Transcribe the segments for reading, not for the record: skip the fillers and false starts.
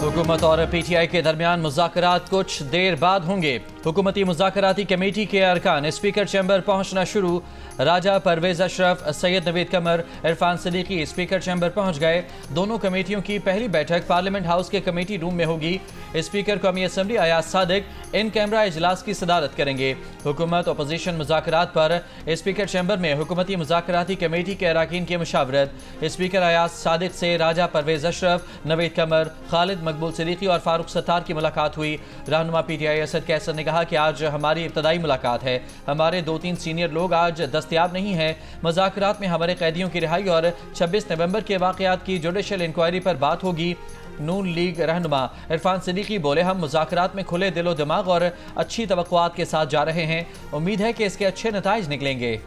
हुकूमत और PTI के दरमियान मुज़ाकरात कुछ देर बाद होंगे। हुकूमती मुज़ाकराती कमेटी के अरकान स्पीकर चैम्बर पहुंचना शुरू। राजा परवेज अशरफ, सैयद नवीद कमर, इरफान सदीकी स्पीकर चैम्बर पहुंच गए। दोनों कमेटियों की पहली बैठक पार्लियामेंट हाउस के कमेटी रूम में होगी। स्पीकर कौमी assembly Ayaz Sadiq in camera इजलास की सदारत करेंगे। हुकूमत अपोजिशन मुज़ाकरात पर स्पीकर चैम्बर में हुकूमती मुज़ाकराती कमेटी के अरकान की मुशावरत। स्पीकर अयाज सादिक से राजा परवेज अशरफ, नवीद कमर, खालिद मकबूल सदीकी और फारूक सत्तार की मुलाकात हुई। रहनुमा PTI असद कैसर ने कहा कि आज हमारी इब्तदाई मुलाकात है। हमारे 2-3 सीनियर लोग आज दस्तयाब नहीं हैं। मुज़ाकरात में हमारे कैदियों की रिहाई और 26 नवंबर के वाक़यात की जुडिशल इंक्वायरी पर बात होगी। नून लीग रहनुमा इरफान सदीकी बोले, हम मुज़ाकरात में खुले दिलो दिमाग और अच्छी तवक्कुआत के साथ जा रहे हैं। उम्मीद है कि इसके अच्छे नताइज निकलेंगे।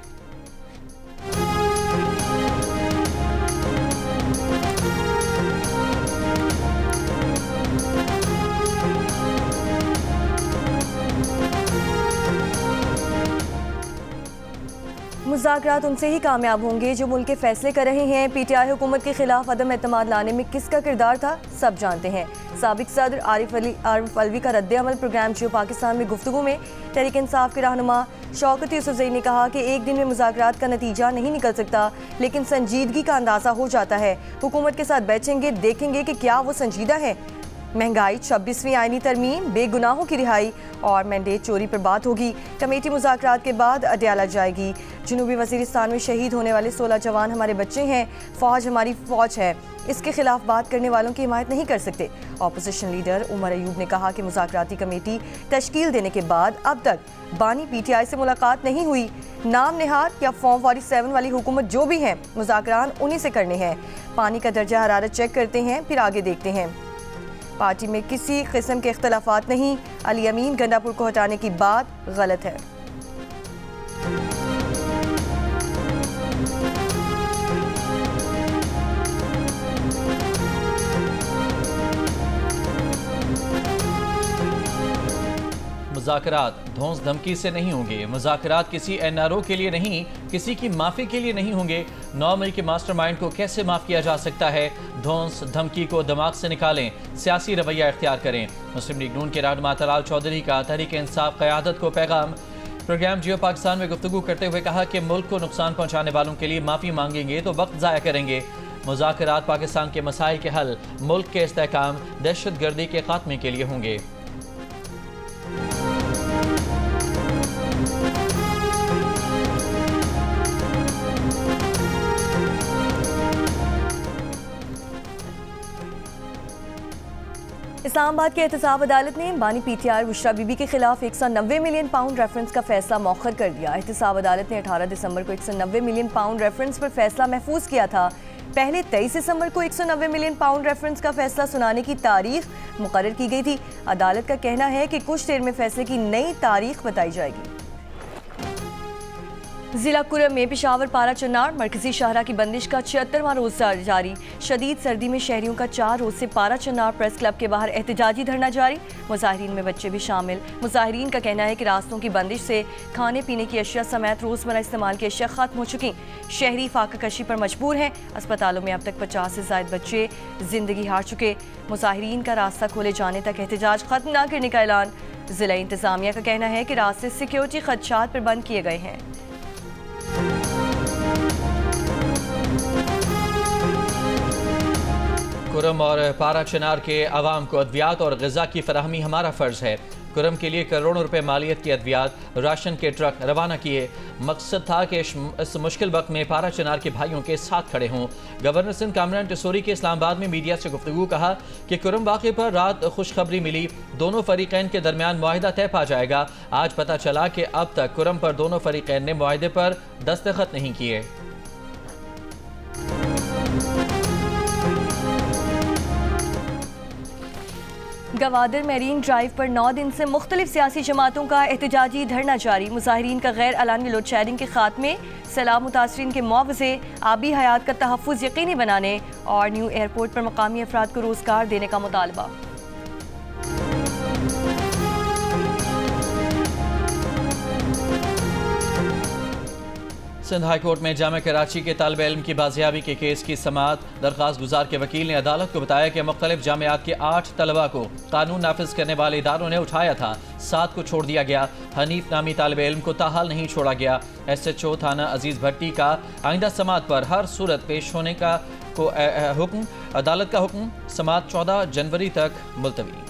मुज़ाकरात उनसे ही कामयाब होंगे जो मुल्क के फैसले कर रहे हैं। PTI हुकूमत के खिलाफ अदम एतमाद लाने में किसका किरदार था, सब जानते हैं। साबिक सदर आरिफ अलवी का रद्द अमल प्रोग्राम जियो पाकिस्तान में गुफ्तगू में तहरीक इंसाफ के रहनुमा शौकत यूसुफजई ने कहा कि एक दिन में मुज़ाकरात का नतीजा नहीं निकल सकता, लेकिन संजीदगी का अंदाज़ा हो जाता है। हुकूमत के साथ बैठेंगे, देखेंगे कि क्या वो संजीदा है। महंगाई, 26वीं आईनी तरमीम, बेगुनाहों की रिहाई और मैंडेट चोरी पर बात होगी। कमेटी मुज़ाकरात के बाद अडयाला जाएगी। जनूबी वज़ीरिस्तान में शहीद होने वाले 16 जवान हमारे बच्चे हैं। फ़ौज हमारी फ़ौज है। इसके खिलाफ बात करने वालों की हिमायत नहीं कर सकते। अपोजिशन लीडर उमर अयूब ने कहा कि मुज़ाकराती कमेटी तश्कील देने के बाद अब तक बानी PTI से मुलाकात नहीं हुई। नाम निहार या फॉर्म 47 वाली हुकूमत जो भी है, मुज़ाकरात उन्हीं से करने हैं। पानी का दर्जा हरारत चेक करते हैं, फिर आगे देखते हैं। पार्टी में किसी किस्म के इख्तलाफात नहीं। अली अमीन गंडापुर को हटाने की बात गलत है। मुज़ाकरात धौंस धमकी से नहीं होंगे। मुज़ाकरात किसी NRO के लिए नहीं, किसी की माफ़ी के लिए नहीं होंगे। 9 मई के मास्टरमाइंड को कैसे माफ़ किया जा सकता है? धौंस धमकी को दिमाग से निकालें, सियासी रवैया इख्तियार करें। मुस्लिम लीग नून के रहनुमा तलाल चौधरी का तहरीक इंसाफ क़यादत को पैगाम। प्रोग्राम जियो पाकिस्तान में गुफ्तगू करते हुए कहा कि मुल्क को नुकसान पहुँचाने वालों के लिए माफ़ी मांगेंगे तो वक्त ज़ाया करेंगे। मुज़ाकरात पाकिस्तान के मसाइल के हल, मुल्क के इस्तेहकाम, दहशत गर्दी के खात्मे के लिए होंगे। इस्लामाबाद की एहतसाब अदालत ने बानी PTI बुशरा बीबी के खिलाफ 190 मिलियन पाउंड रेफरेंस का फैसला मौखर कर दिया। एहतसाब अदालत ने 18 दिसंबर को 190 मिलियन पाउंड रेफरेंस पर फैसला महफूज किया था। पहले 23 दिसंबर को 190 मिलियन पाउंड रेफरेंस का फैसला सुनाने की तारीख मुकर्रर की गई थी। अदालत का कहना है कि कुछ देर में फैसले की नई तारीख बताई जाएगी। जिला कुरम में पेशावर पारा चन्नार मरकजी शाहरा की बंदिश का 76वां रोज जारी। शदीद सर्दी में शहरियों का 4 रोज से पारा चन्नार प्रेस क्लब के बाहर एहतजाजी धरना जारी। मुजाहिरीन में बच्चे भी शामिल। मुजाहिरीन का कहना है कि रास्तों की बंदिश से खाने पीने की अशिया समेत रोजमर्रा इस्तेमाल की अशिया खत्म हो चुकी। शहरी फाका कशी पर मजबूर हैं। अस्पतालों में अब तक 50 से ज्यादा बच्चे जिंदगी हार चुके। मुजाहिरीन का रास्ता खोले जाने तक एहतजाज खत्म न करने का ऐलान। जिला इंतजामिया का कहना है कि रास्ते सिक्योरिटी खदशात पर बंद किए गए हैं। कुरम और पारा चनार के अवाम को अद्वियात और ग़िज़ा की फराहमी हमारा फ़र्ज़ है। कुरम के लिए करोड़ों रुपए मालियत की अद्वियात, राशन के ट्रक रवाना किए। मकसद था कि इस मुश्किल वक्त में पारा चनार के भाइयों के साथ खड़े हों। गवर्नर सिंध कामरान टिसोरी के इस्लामाबाद में मीडिया से गुफ्तगू कहा कि कुरम वाक़े पर रात खुशखबरी मिली, दोनों फरीक़ैन के दरमियान मुआहिदा तय पा जाएगा। आज पता चला कि अब तक कुरम पर दोनों फरीक़ैन ने मुआहिदे पर दस्तखत नहीं किए। गवादर मैरीन ड्राइव पर 9 दिन से मुख्तलिफ सियासी जमातों का एहतजाजी धरना जारी। मुजाहिरीन का गैर अलानी लोड शेडिंग के खात्मे, सैलाब मुतासरीन के मुआवजे, आबी हयात का तहफ़्फ़ुज़ यकीनी बनाने और न्यू एयरपोर्ट पर मकामी अफराद को रोज़गार देने का मुतालबा। सिंध हाई कोर्ट में जामिया कराची के तालिब इल्म की बाजियाबी के केस की समाअत। दरख्वास्त गुजार के वकील ने अदालत को बताया कि मुख्तलिफ जामियात के 8 तलबा को कानून नाफिज करने वाले इदारों ने उठाया था, 7 को छोड़ दिया गया। हनीफ नामी तालिब इल्म को ताहाल नहीं छोड़ा गया। SHO थाना अजीज भट्टी का आइंदा समाअत पर हर सूरत पेश होने का हुक्म। अदालत का हुक्म, समाअत 14 जनवरी तक मुलतवी।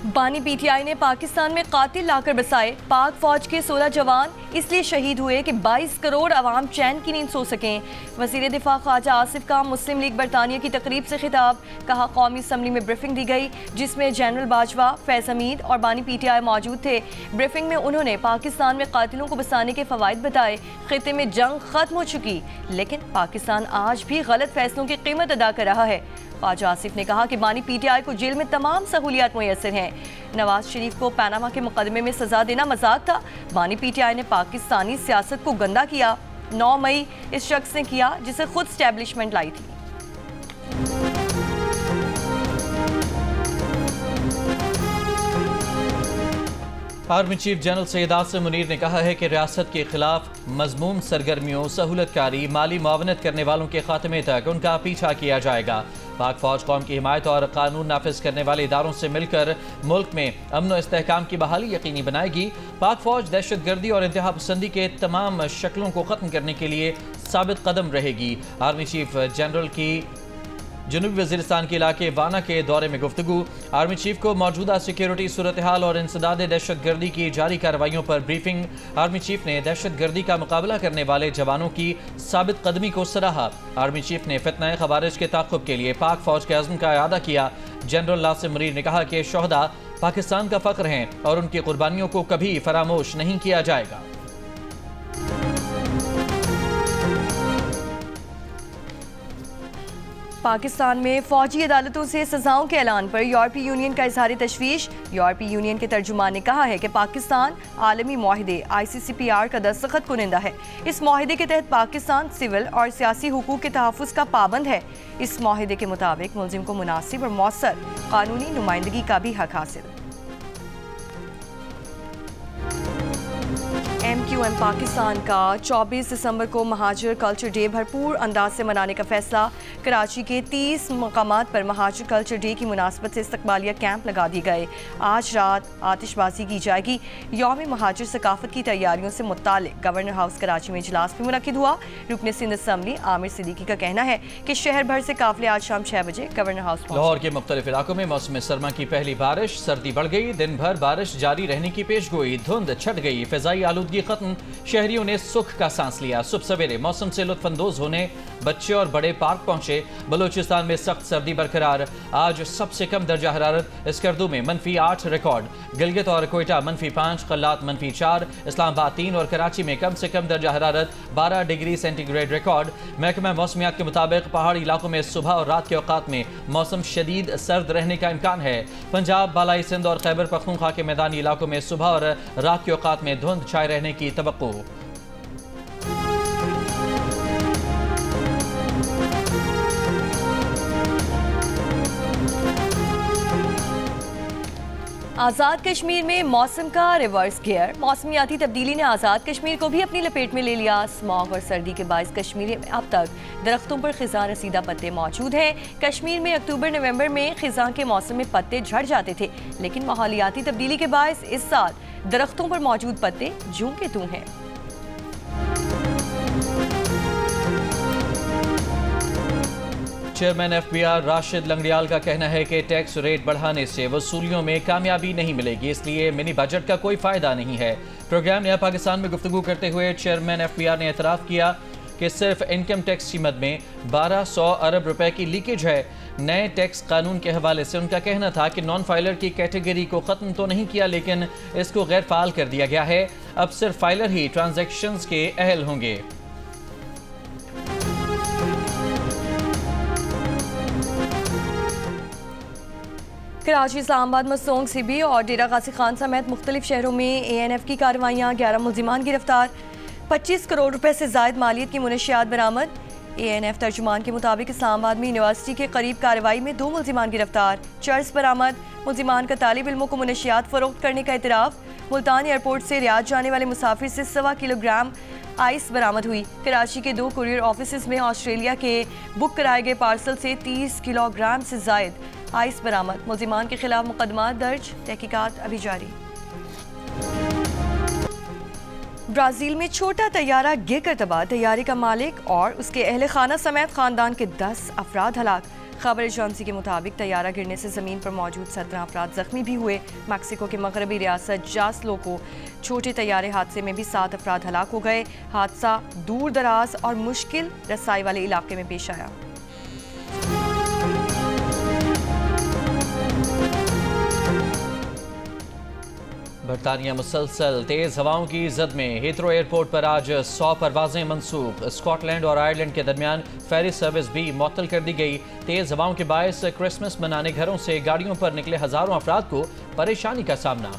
बानी PTI ने पाकिस्तान में कातिल लाकर बसाए। पाक फौज के 16 जवान इसलिए शहीद हुए कि 22 करोड़ अवाम चैन की नींद सो सकें। वज़ीर दिफा ख्वाजा आसिफ का मुस्लिम लीग बरतानिया की तकरीब से खिताब। कहा, कौमी असम्बली में ब्रीफिंग दी गई जिसमें जनरल बाजवा, फैज़ हमीद और बानी PTI मौजूद थे। ब्रीफिंग में उन्होंने पाकिस्तान में कातिलों को बसाने के फ़वाइद बताए। खिते में जंग खत्म हो चुकी, लेकिन पाकिस्तान आज भी गलत फैसलों की कीमत अदा कर रहा है। ख्वाजा आसिफ ने कहा कि बानी PTI को जेल में तमाम सहूलियात मुयस्सर हैं। नवाज शरीफ को पनामा के मुकदमे में सजा देना मजाक था। बानी PTI ने पाकिस्तानी सियासत को गंदा किया। 9 मई इस शख्स ने किया जिसे खुद स्टैब्लिशमेंट लाई थी। Army chief general Syed Asim Munir ने कहा है कि रियासत के खिलाफ मजमूम सरगर्मियों, सहूलतकारी, माली मुआवनत करने वालों के खात्मे तक उनका पीछा किया जाएगा। पाक फौज कौम की हिमायत और कानून नाफिज करने वाले इदारों से मिलकर मुल्क में अमन और इस्तेहकाम की बहाली यकीनी बनाएगी। पाक फौज दहशतगर्दी और इंतहा पसंदी के तमाम शक्लों को ख़त्म करने के लिए साबित कदम रहेगी। आर्मी चीफ जनरल की जनूबी वज़ीरिस्तान के इलाके वाना के दौरे में गुफ्तगू। आर्मी चीफ को मौजूदा सिक्योरिटी सूरत हाल और इंसदाद दहशतगर्दी की जारी कार्रवाइयों पर ब्रीफिंग। आर्मी चीफ ने दहशतगर्दी का मुकाबला करने वाले जवानों की साबित कदमी को सराहा। आर्मी चीफ ने फितना खवारिज के ताक़ुब के लिए पाक फौज के अज़्म का इआदा किया। जनरल आसिम मुनीर ने कहा कि शोहदा पाकिस्तान का फ़ख्र हैं और उनकी कुर्बानियों को कभी फरामोश नहीं किया जाएगा। पाकिस्तान में फौजी अदालतों से सजाओं के ऐलान पर यूरोपीय यूनियन का इजहार तशवीश। यूरोपीय यूनियन के तर्जुमान ने कहा है कि पाकिस्तान आलमी मुआहदे ICCPR का दस्तखत कुनिंदा है। इस मुआहदे के तहत पाकिस्तान सिविल और सियासी हुकूक के तहफ़्फ़ुज़ का पाबंद है। इस मुआहदे के मुताबिक मुलजिम को मुनासिब और मौसर कानूनी नुमाइंदगी का भी हक हासिल। MQM पाकिस्तान का 24 दिसंबर को महाजर कल्चर डे भरपूर अंदाज से मनाने का फैसला। कराची के 30 मकामात पर महाजर कल्चर डे की मुनासबत से इस्तकबालिया कैंप लगा दिए गए। आज रात आतिशबाजी की जाएगी। यौम महाजर सकाफत की तैयारियों से मुतालिक गवर्नर हाउस कराची में इजलास भी मुनक्किद हुआ। रुकन सिंध असम्बली आमिर सिद्दीकी का कहना है कि शहर भर से काफिले आज शाम 6 बजे गवर्नर हाउस पहुंचे। लाहौर के मुख्तलिफ इलाकों में मौसम सरमा की पहली बारिश। सर्दी बढ़ गई, दिन भर बारिश जारी रहने की पेशगोई। धुंध छट गई, फिजाई आलूदगी खत्म। शहरियों ने सुख का सांस लिया। सुबह सवेरे मौसम से लुत्फानंदोज होने बच्चे और बड़े पार्क पहुंचे। बलूचिस्तान में सख्त सर्दी बरकरार। आज सबसे कम दर्जा हरारत स्कर्दू में -8 रिकॉर्ड। गिलगित और कोयटा -5, कल्लात -4, इस्लामाबाद 3 और कराची में कम से कम दर्जा हरारत 12 डिग्री सेंटीग्रेड रिकॉर्ड। महकमा मौसमियात के मुताबिक पहाड़ी इलाकों में सुबह और रात के औकात में मौसम शदीद सर्द रहने का इम्कान है। पंजाब, बालाई सिंध और खैबर पख्तूनख्वा के मैदानी इलाकों में सुबह और रात के औकात में धुंध छाए रहने की तवक्को। आज़ाद कश्मीर में मौसम का रिवर्स गियर। मौसमियाती तब्दीली ने आज़ाद कश्मीर को भी अपनी लपेट में ले लिया। स्मॉग और सर्दी के बायस कश्मीर में अब तक दरख्तों पर खिज़ां रसीदा पत्ते मौजूद हैं। कश्मीर में अक्टूबर नवंबर में खिज़ां के मौसम में पत्ते झड़ जाते थे, लेकिन माहौलियाती तब्दीली के बायस इस साल दरख्तों पर मौजूद पत्ते जूं के तूं हैं। चेयरमैन FBR राशिद लंगड़ियाल का कहना है कि टैक्स रेट बढ़ाने से वसूलियों में कामयाबी नहीं मिलेगी, इसलिए मिनी बजट का कोई फायदा नहीं है। प्रोग्राम नया पाकिस्तान में गुफ्तगू करते हुए चेयरमैन FBR ने एतराफ़ किया कि सिर्फ इनकम टैक्स की मद में 1200 अरब रुपए की लीकेज है। नए टैक्स कानून के हवाले से उनका कहना था कि नॉन फाइलर की कैटेगरी को ख़त्म तो नहीं किया, लेकिन इसको गैर फाल कर दिया गया है। अब सिर्फ फाइलर ही ट्रांजैक्शंस के अहल होंगे। कराची, इस्लामाबाद, मसूंग, सिबी और डेरा गाजी खान समेत मुख्तलिफ शहरों में ANF की कार्रवाइयाँ। 11 मुल्जिमान गिरफ्तार। 25 करोड़ रुपए से जायद मालियत की मुनशियात बरामद। ANF तर्जुमान के मुताबिक इस्लामाबाद में यूनिवर्सिटी के करीब कार्रवाई में 2 मुल्जिमान गिरफ्तार, चर्स बरामद। मुल्जिमान का तालिब इल्मों को मुनशियात फरोख्त करने का इतराफ़। मुल्तान एयरपोर्ट से रियाद जाने वाले मुसाफिर से 1.25 किलोग्राम आइस बरामद हुई। कराची के 2 कुरियर ऑफिस में ऑस्ट्रेलिया के बुक कराए गए पार्सल से 30 किलोग्राम से जायद आइस बरामद। मुल्जिमान के खिलाफ मुकदमा दर्ज, तहकीकात अभी जारी। ब्राज़ील में छोटा तैयारा गिरकर तबाह, तैयारे का मालिक और उसके अहले खाना समेत खानदान के 10 अफराद हलाक। खबर एजेंसी के मुताबिक तैयारा गिरने से ज़मीन पर मौजूद 17 अफराद जख्मी भी हुए। मैक्सिको के मगरबी रियासत जासलो को छोटे तैयारे हादसे में भी 7 अफराद हलाक हो गए। हादसा दूर दराज और मुश्किल रसाई वाले इलाके में पेश आया। बरतानिया मुसलसल तेज हवाओं की जद में हीथ्रो एयरपोर्ट पर आज 100 परवाजें मनसूख। स्कॉटलैंड और आयरलैंड के दरमियान फेरी सर्विस भी मुअत्तल कर दी गई। तेज हवाओं के बायस क्रिसमस मनाने घरों से गाड़ियों पर निकले हजारों अफराद को परेशानी का सामना।